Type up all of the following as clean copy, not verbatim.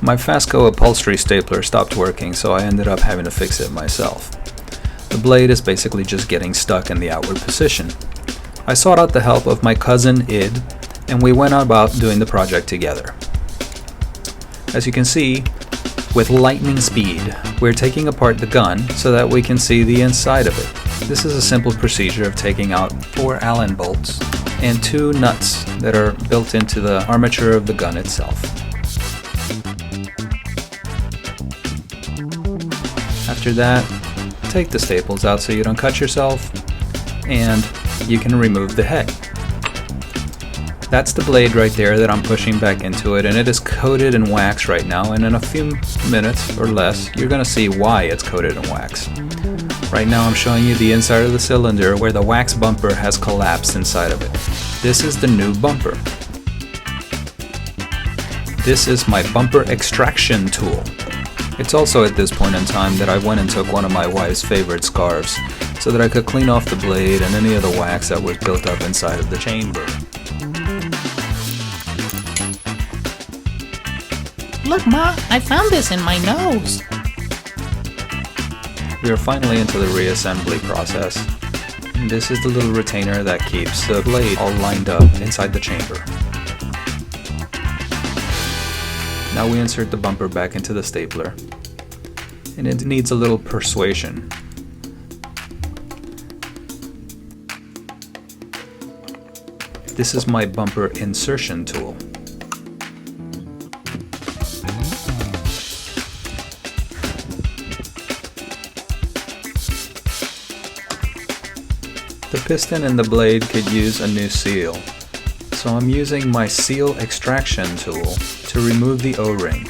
My Fasco upholstery stapler stopped working, so I ended up having to fix it myself. The blade is basically just getting stuck in the outward position. I sought out the help of my cousin Id, and we went about doing the project together. As you can see, with lightning speed, we're taking apart the gun so that we can see the inside of it. This is a simple procedure of taking out 4 Allen bolts and 2 nuts that are built into the armature of the gun itself. After that, take the staples out so you don't cut yourself, and you can remove the head. That's the blade right there that I'm pushing back into it, and it is coated in wax right now, and in a few minutes or less you're going to see why it's coated in wax. Right now I'm showing you the inside of the cylinder where the wax bumper has collapsed inside of it. This is the new bumper. This is my bumper extraction tool. It's also at this point in time that I went and took one of my wife's favorite scarves so that I could clean off the blade and any of the wax that was built up inside of the chamber. Look, Ma, I found this in my nose. We are finally into the reassembly process. And this is the little retainer that keeps the blade all lined up inside the chamber. Now we insert the bumper back into the stapler, and it needs a little persuasion. This is my bumper insertion tool. The piston and the blade could use a new seal, so I'm using my seal extraction tool to remove the O-ring.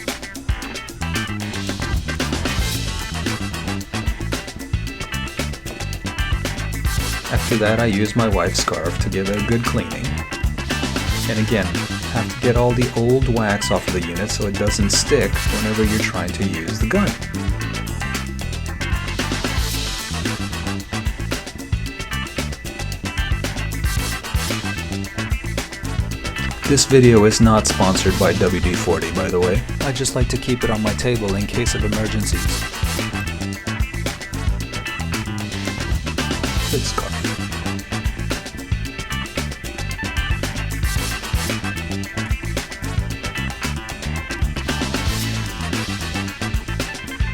After that, I use my wife's scarf to give it a good cleaning. And again, have to get all the old wax off of the unit so it doesn't stick whenever you're trying to use the gun. This video is not sponsored by WD-40, by the way. I just like to keep it on my table in case of emergencies. Good scarf.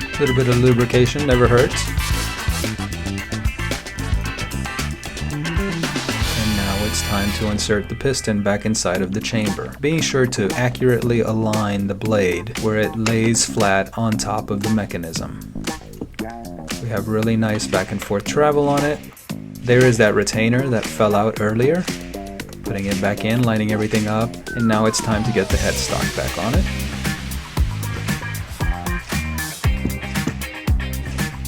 A little bit of lubrication never hurts. It's time to insert the piston back inside of the chamber, being sure to accurately align the blade where it lays flat on top of the mechanism. We have really nice back and forth travel on it. There is that retainer that fell out earlier. Putting it back in, lining everything up, and now it's time to get the headstock back on it.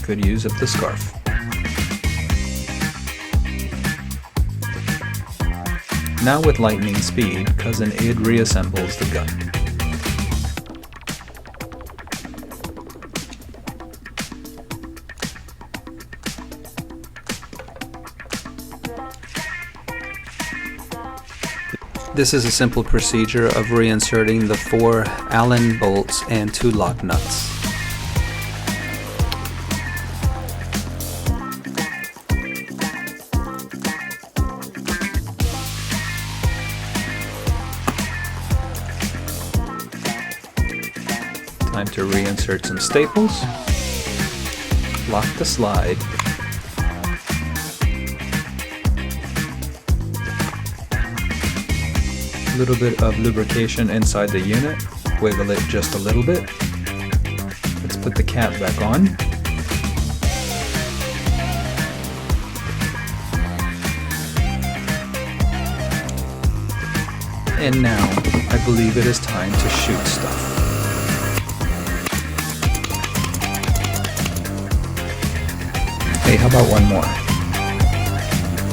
Could use up the scarf. Now with lightning speed, Cousin Id reassembles the gun. This is a simple procedure of reinserting the 4 Allen bolts and 2 lock nuts. Time to reinsert some staples, lock the slide, a little bit of lubrication inside the unit, wiggle it just a little bit. Let's put the cap back on. And now, I believe it is time to shoot stuff. Hey, how about one more?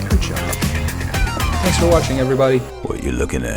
Good job. Thanks for watching, everybody. What are you looking at?